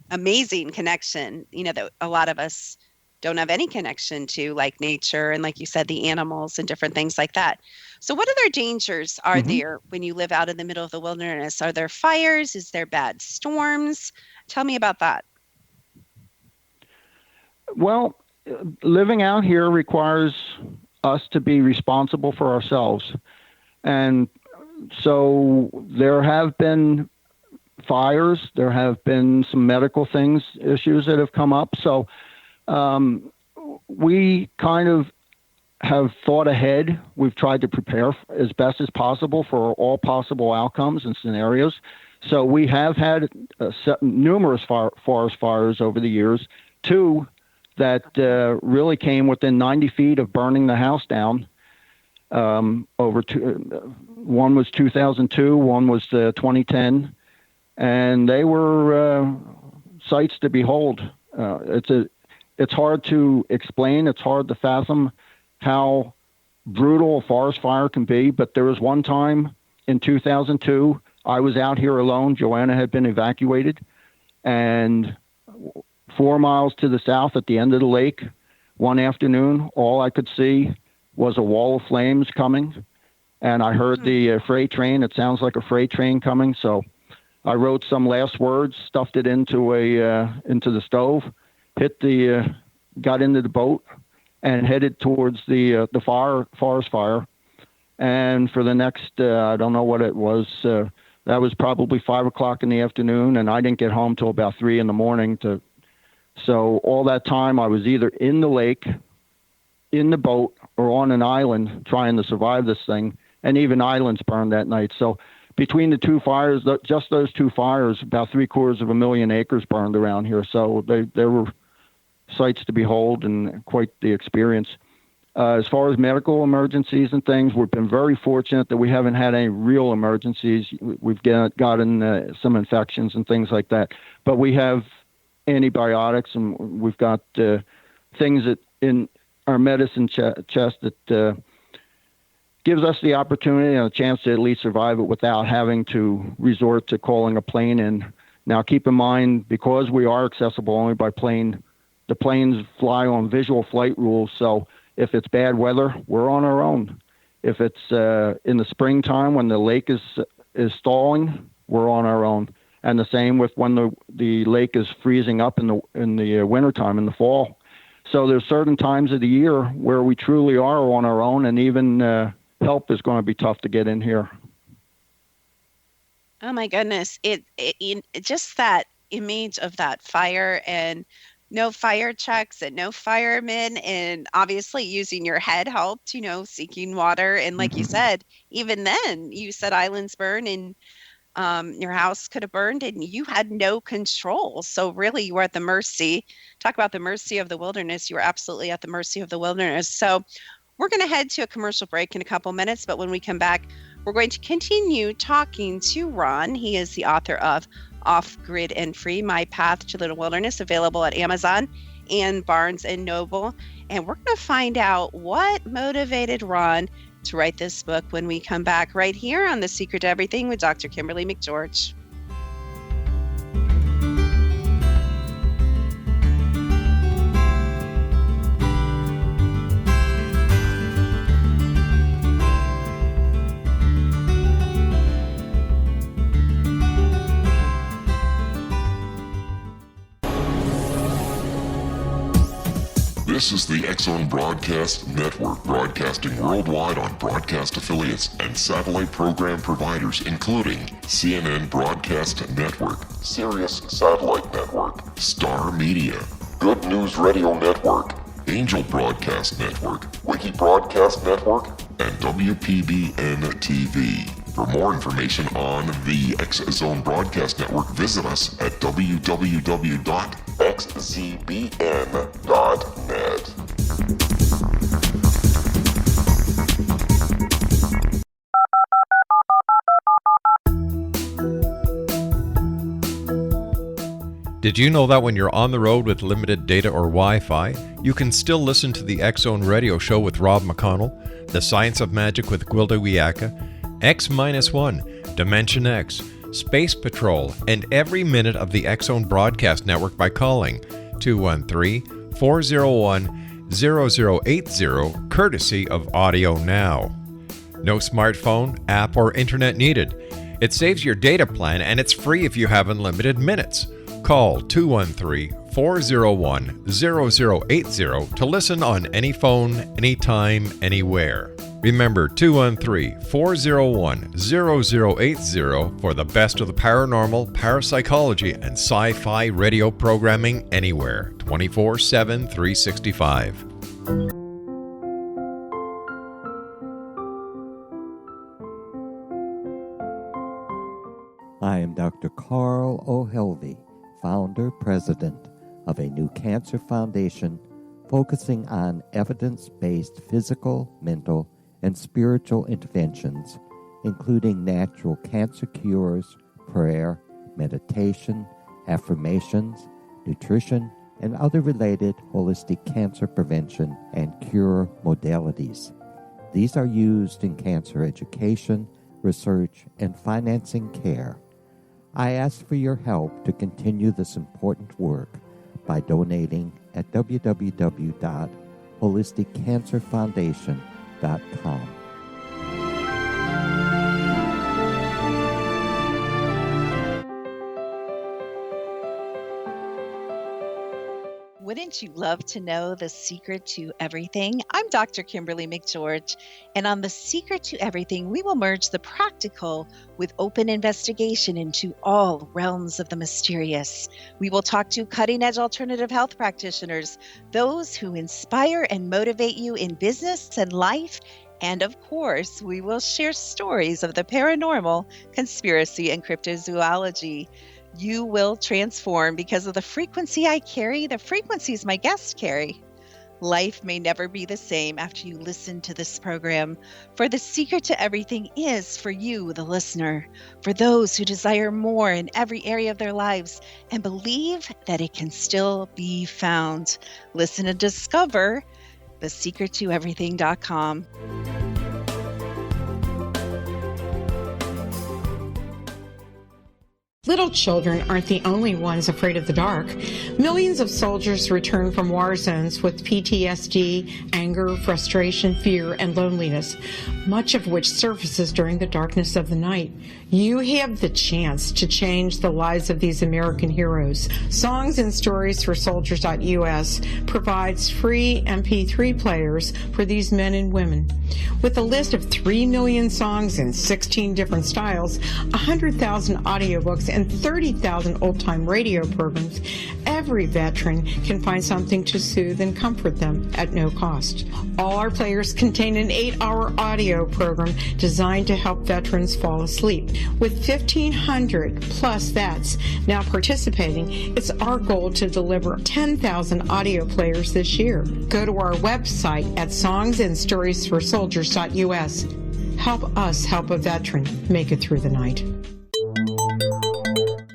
amazing connection, that a lot of us don't have any connection to, like nature and, like you said, the animals and different things like that. So what other dangers are there when you live out in the middle of the wilderness? Are there fires? Is there bad storms? Tell me about that. Well, living out here requires us to be responsible for ourselves. And so there have been fires, there have been some medical issues that have come up. So we kind of have thought ahead. We've tried to prepare as best as possible for all possible outcomes and scenarios. So we have had numerous forest fires over the years, two that really came within 90 feet of burning the house down. One was 2002, one was 2010, and they were sights to behold. It's hard to explain. It's hard to fathom how brutal a forest fire can be. But there was one time in 2002, I was out here alone. Joanna had been evacuated, and 4 miles to the south at the end of the lake, one afternoon, all I could see was a wall of flames coming, and I heard the freight train. It sounds like a freight train coming, so I wrote some last words, stuffed it into the stove, got into the boat, and headed towards the forest fire. And for the next, I don't know what it was, that was probably 5 o'clock in the afternoon, and I didn't get home till about 3 in the morning. So all that time I was either in the lake, in the boat, or on an island trying to survive this thing. And even islands burned that night. So between the two fires, just those two fires, about 750,000 acres burned around here. So there were sights to behold and quite the experience. As far as medical emergencies and things, we've been very fortunate that we haven't had any real emergencies. We've gotten some infections and things like that. But we have antibiotics, and we've got things that in our medicine chest that gives us the opportunity and a chance to at least survive it without having to resort to calling a plane in. Now, keep in mind, because we are accessible only by plane, the planes fly on visual flight rules. So if it's bad weather, we're on our own. If it's in the springtime when the lake is stalling, we're on our own. And the same with when the lake is freezing up in the wintertime, in the fall. So there's certain times of the year where we truly are on our own, and even help is going to be tough to get in here. Oh my goodness. It just that image of that fire and no fire trucks and no firemen, and obviously using your head helped, seeking water. And like you said, even then you said islands burn and your house could have burned and you had no control. So really you were at the mercy. Talk about the mercy of the wilderness. You were absolutely at the mercy of the wilderness. So we're going to head to a commercial break in a couple minutes, but when we come back, we're going to continue talking to Ron. He is the author of Off Grid and Free, My Path to the Wilderness, available at Amazon and Barnes & Noble. And we're going to find out what motivated Ron to write this book when we come back right here on The Secret to Everything with Dr. Kimberly McGeorge. This is the X-Zone Broadcast Network, broadcasting worldwide on broadcast affiliates and satellite program providers, including CNN Broadcast Network, Sirius Satellite Network, Star Media, Good News Radio Network, Angel Broadcast Network, Wiki Broadcast Network, and WPBN TV. For more information on the X-Zone Broadcast Network, visit us at www.xzbn.net. Did you know that when you're on the road with limited data or Wi-Fi, you can still listen to the X-Zone Radio Show with Rob McConnell, The Science of Magic with Gwilda Wiyaka, X-1, Dimension X, Space Patrol, and every minute of the X-Zone Broadcast Network by calling 213-401-0080, courtesy of Audio Now. No smartphone, app, or internet needed. It saves your data plan, and it's free if you have unlimited minutes. Call 213 213-401-0080 to listen on any phone, anytime, anywhere. Remember 213-401-0080 for the best of the paranormal, parapsychology, and sci-fi radio programming anywhere, 24/7, 365. I am Dr. Carl O'Helvey, founder, president of a new cancer foundation focusing on evidence-based physical, mental, and spiritual interventions, including natural cancer cures, prayer, meditation, affirmations, nutrition, and other related holistic cancer prevention and cure modalities. These are used in cancer education, research, and financing care. I ask for your help to continue this important work by donating at www.holisticcancerfoundation.com. Wouldn't you love to know the secret to everything? I'm Dr. Kimberly McGeorge, and on The Secret to Everything, we will merge the practical with open investigation into all realms of the mysterious. We will talk to cutting-edge alternative health practitioners, those who inspire and motivate you in business and life, and of course, we will share stories of the paranormal, conspiracy, and cryptozoology. You will transform because of the frequency I carry, the frequencies my guests carry. Life may never be the same after you listen to this program, for the secret to everything is for you, the listener, for those who desire more in every area of their lives and believe that it can still be found. Listen and discover thesecrettoeverything.com. Little children aren't the only ones afraid of the dark. Millions of soldiers return from war zones with PTSD, anger, frustration, fear, and loneliness, much of which surfaces during the darkness of the night. You have the chance to change the lives of these American heroes. Songs and Stories for Soldiers.us provides free MP3 players for these men and women. With a list of 3 million songs in 16 different styles, 100,000 audiobooks, and 30,000 old-time radio programs, every veteran can find something to soothe and comfort them at no cost. All our players contain an 8-hour audio program designed to help veterans fall asleep. With 1,500 plus vets now participating, it's our goal to deliver 10,000 audio players this year. Go to our website at songsandstoriesforsoldiers.us. Help us help a veteran make it through the night.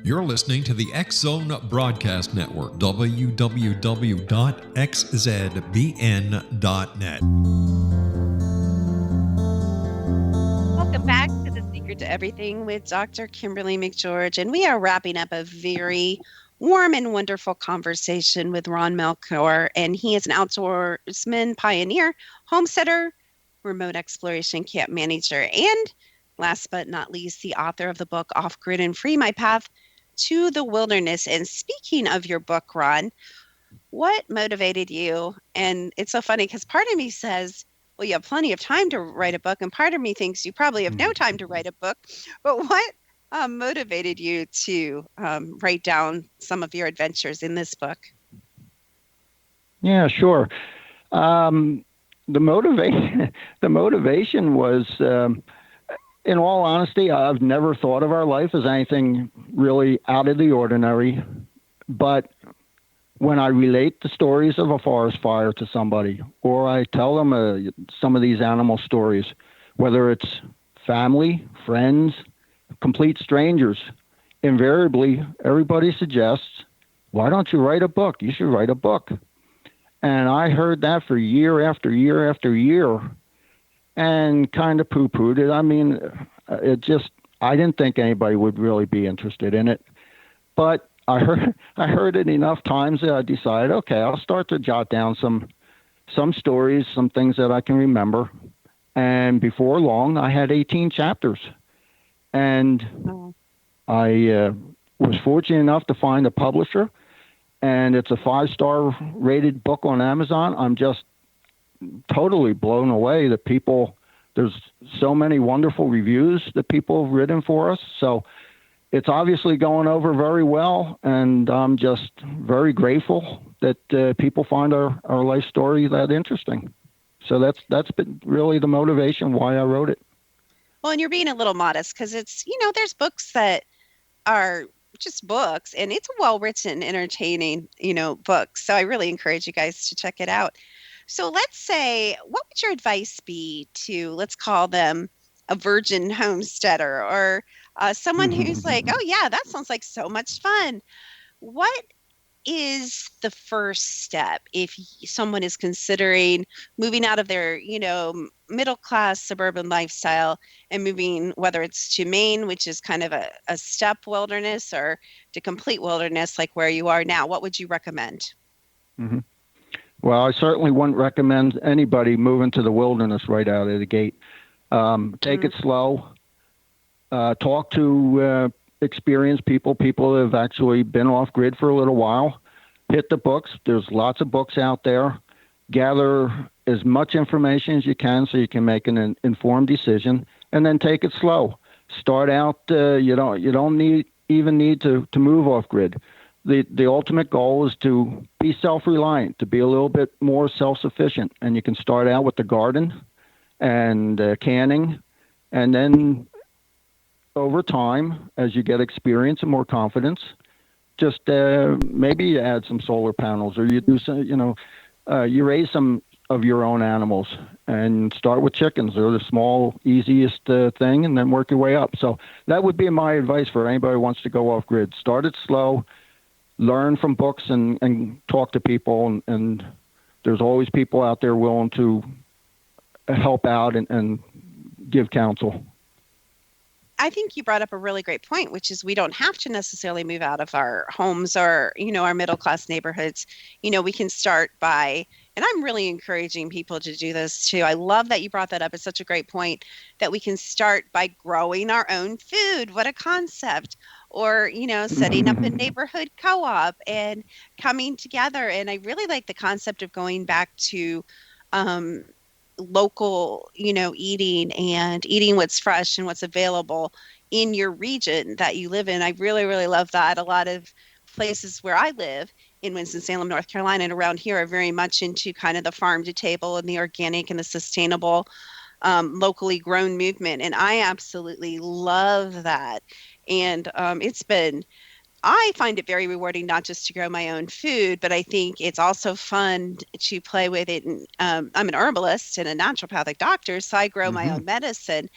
You're listening to the X-Zone Broadcast Network, www.xzbn.net. Welcome back to The Secret to Everything with Dr. Kimberly McGeorge. And we are wrapping up a very warm and wonderful conversation with Ron Melchiore. And he is an outdoorsman, pioneer, homesteader, remote exploration camp manager, and last but not least, the author of the book Off Grid and Free: My Path to the Wilderness. And speaking of your book, Ron, what motivated you? And it's so funny because part of me says, well, you have plenty of time to write a book, and part of me thinks you probably have no time to write a book. But what motivated you to write down some of your adventures in this book? Yeah, sure. The motivation was, in all honesty, I've never thought of our life as anything really out of the ordinary. But when I relate the stories of a forest fire to somebody, or I tell them some of these animal stories, whether it's family, friends, complete strangers, invariably everybody suggests, why don't you write a book? You should write a book. And I heard that for year after year after year and kind of poo-pooed it. I mean, I didn't think anybody would really be interested in it. But I heard it enough times that I decided, okay, I'll start to jot down some stories, some things that I can remember. And before long, I had 18 chapters. And I was fortunate enough to find a publisher. and it's a 5-star rated book on Amazon. I'm just totally blown away that there's so many wonderful reviews that people have written for us. So it's obviously going over very well, and I'm just very grateful that people find our life story that interesting. So that's been really the motivation why I wrote it. Well, and you're being a little modest because it's, there's books that are just books, and it's a well-written, entertaining, book. So I really encourage you guys to check it out. So let's say, what would your advice be to, let's call them a virgin homesteader, or someone who's like, oh yeah, that sounds like so much fun. What is the first step if someone is considering moving out of their, middle class suburban lifestyle and moving, whether it's to Maine, which is kind of a steppe wilderness, or to complete wilderness like where you are now? What would you recommend? Mm-hmm. Well, I certainly wouldn't recommend anybody moving to the wilderness right out of the gate. Take it slow. Talk to experienced people that have actually been off grid for a little while. Hit the books. There's lots of books out there. Gather as much information as you can so you can make an informed decision, and then take it slow. Start out. You don't need to move off grid. The ultimate goal is to be self-reliant, to be a little bit more self-sufficient, and you can start out with the garden and canning, and then over time, as you get experience and more confidence, just maybe add some solar panels, or you do some, you raise some of your own animals, and start with chickens. They're the small, easiest thing, and then work your way up. So that would be my advice for anybody who wants to go off grid. Start it slow, learn from books, and talk to people, and there's always people out there willing to help out and give counsel. I think you brought up a really great point, which is we don't have to necessarily move out of our homes or, our middle-class neighborhoods. We can start by, and I'm really encouraging people to do this too. I love that you brought that up. It's such a great point that we can start by growing our own food. What a concept. Or, setting up a neighborhood co-op and coming together. And I really like the concept of going back to local, eating and eating what's fresh and what's available in your region that you live in. I really, really love that. A lot of places where I live in Winston-Salem, North Carolina, and around here are very much into kind of the farm to table and the organic and the sustainable, locally grown movement. And I absolutely love that. And I find it very rewarding not just to grow my own food, but I think it's also fun to play with it. And, I'm an herbalist and a naturopathic doctor, so I grow my own medicine.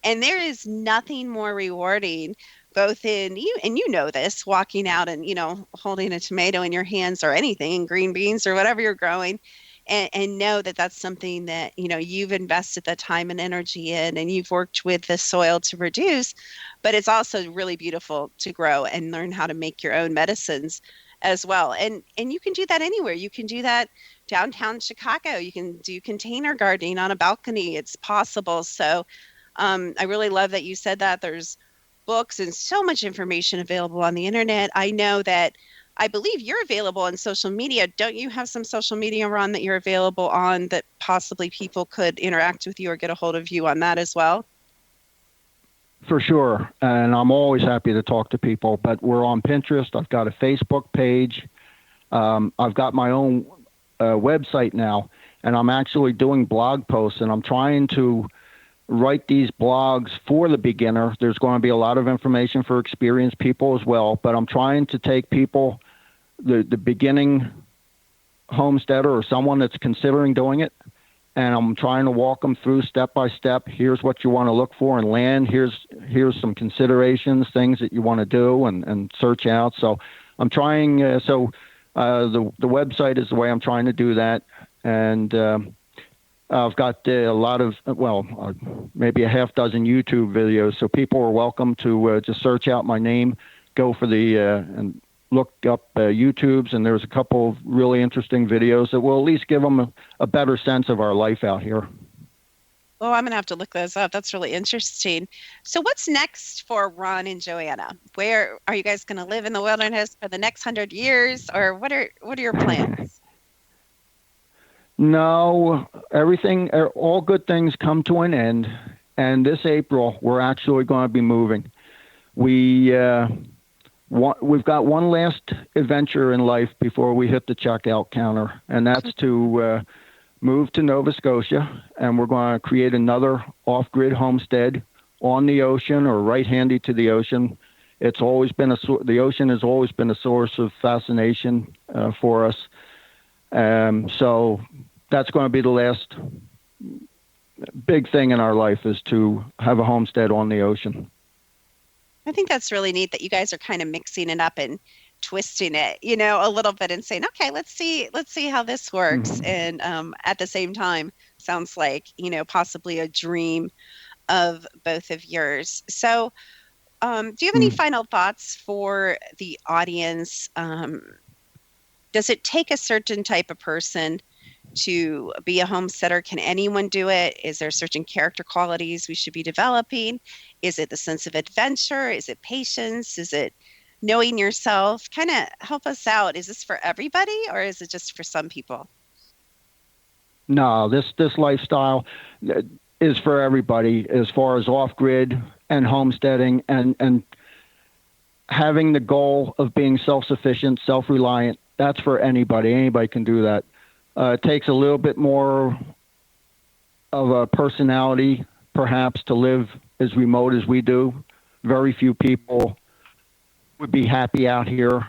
And there is nothing more rewarding, both in you, and this, walking out and, holding a tomato in your hands or anything, green beans or whatever you're growing, and know that that's something that, you've invested the time and energy in, and you've worked with the soil to produce. But it's also really beautiful to grow and learn how to make your own medicines as well. And you can do that anywhere. You can do that downtown Chicago. You can do container gardening on a balcony. It's possible. So I really love that you said that. There's books and so much information available on the internet. I know that, I believe you're available on social media. Don't you have some social media, Ron, that you're available on that possibly people could interact with you or get a hold of you on that as well? For sure. And I'm always happy to talk to people, but we're on Pinterest. I've got a Facebook page. I've got my own website now, and I'm actually doing blog posts, and I'm trying to write these blogs for the beginner. There's going to be a lot of information for experienced people as well, but I'm trying to take people, the beginning homesteader or someone that's considering doing it, and I'm trying to walk them through step by step. Here's what you want to look for in land. Here's some considerations, things that you want to do and search out. So I'm trying, the website is the way I'm trying to do that. And I've got a lot of, maybe a half dozen YouTube videos. So people are welcome to just search out my name, go for and look up YouTubes, and there's a couple of really interesting videos that will at least give them a better sense of our life out here. Oh, I'm gonna have to look those up. That's really interesting. So what's next for Ron and Joanna? Where are you guys gonna live in the wilderness for the next 100 years, or what are your plans? No, everything, all good things come to an end. And this April, we're actually going to be moving. We've got one last adventure in life before we hit the checkout counter, and that's to move to Nova Scotia, and we're going to create another off-grid homestead on the ocean or right handy to the ocean. It's always been the ocean has always been a source of fascination for us. So that's going to be the last big thing in our life, is to have a homestead on the ocean. I think that's really neat that you guys are kind of mixing it up and twisting it, a little bit and saying, okay, let's see how this works. And at the same time, sounds like, possibly a dream of both of yours. So, do you have any final thoughts for the audience? Does it take a certain type of person to be a homesteader? Can anyone do it? Is there certain character qualities we should be developing? Is it the sense of adventure? Is it patience? Is it knowing yourself? Kind of help us out. Is this for everybody, or is it just for some people? No, this lifestyle is for everybody, as far as off-grid and homesteading and having the goal of being self-sufficient, self-reliant. That's for anybody. Anybody can do that. It takes a little bit more of a personality, perhaps, to live as remote as we do. Very few people would be happy out here.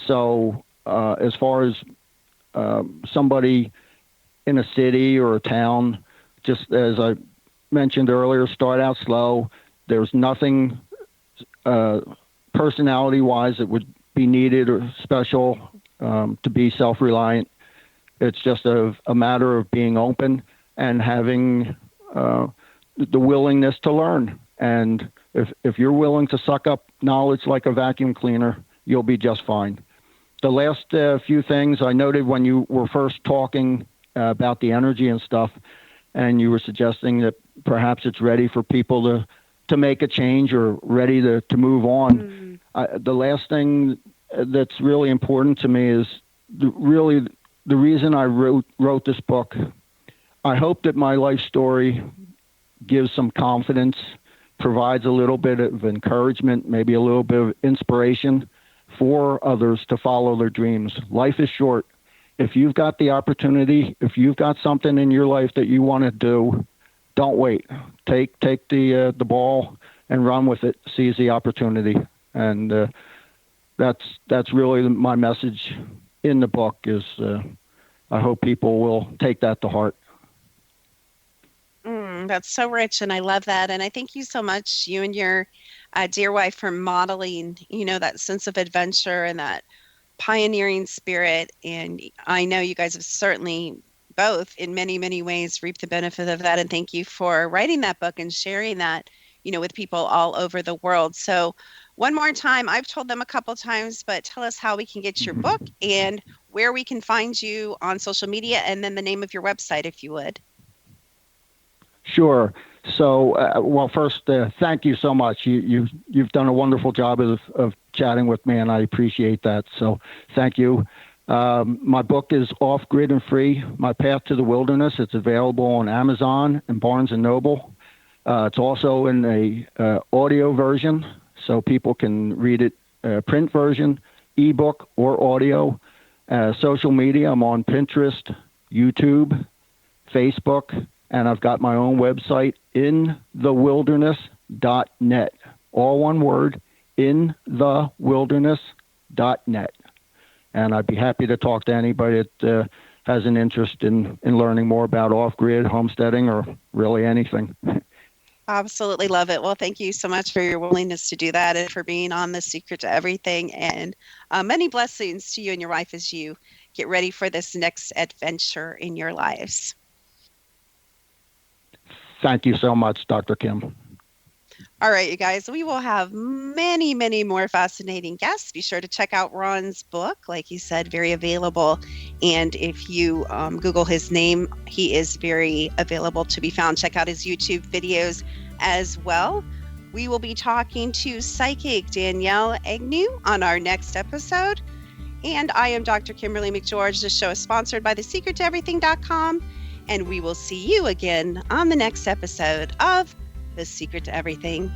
So as far as somebody in a city or a town, just as I mentioned earlier, start out slow. There's nothing personality-wise that would be needed or special to be self-reliant. It's just a matter of being open and having the willingness to learn. And if you're willing to suck up knowledge like a vacuum cleaner, you'll be just fine. The last few things I noted when you were first talking about the energy and stuff, and you were suggesting that perhaps it's ready for people to make a change or ready to move on. The last thing that's really important to me is the reason I wrote this book. I hope that my life story gives some confidence, provides a little bit of encouragement, maybe a little bit of inspiration for others to follow their dreams. Life is short. If you've got the opportunity, if you've got something in your life that you want to do, don't wait. Take the ball and run with it. Seize the opportunity. And that's really my message in the book, is I hope people will take that to heart. That's so rich, and I love that. And I thank you so much, you and your dear wife, for modeling, that sense of adventure and that pioneering spirit. And I know you guys have certainly both, in many, many ways, reaped the benefit of that. And thank you for writing that book and sharing that, with people all over the world. So one more time, I've told them a couple times, but tell us how we can get your book and where we can find you on social media, and then the name of your website, if you would. Sure. So, well, first, thank you so much. You've done a wonderful job of chatting with me, and I appreciate that. So thank you. My book is Off Grid and Free, My Path to the Wilderness. It's available on Amazon and Barnes & Noble. It's also in a audio version, so people can read it, print version, ebook, or audio. Social media, I'm on Pinterest, YouTube, Facebook, and I've got my own website, inthewilderness.net. All one word, inthewilderness.net. And I'd be happy to talk to anybody that has an interest in learning more about off-grid, homesteading, or really anything. Absolutely love it. Well, thank you so much for your willingness to do that and for being on The Secret to Everything. And many blessings to you and your wife as you get ready for this next adventure in your lives. Thank you so much, Dr. Kim. All right, you guys, we will have many, many more fascinating guests. Be sure to check out Ron's book. Like he said, very available. And if you Google his name, he is very available to be found. Check out his YouTube videos as well. We will be talking to psychic Danielle Agnew on our next episode. And I am Dr. Kimberly McGeorge. This show is sponsored by thesecrettoeverything.com. And we will see you again on the next episode of The Secret to Everything.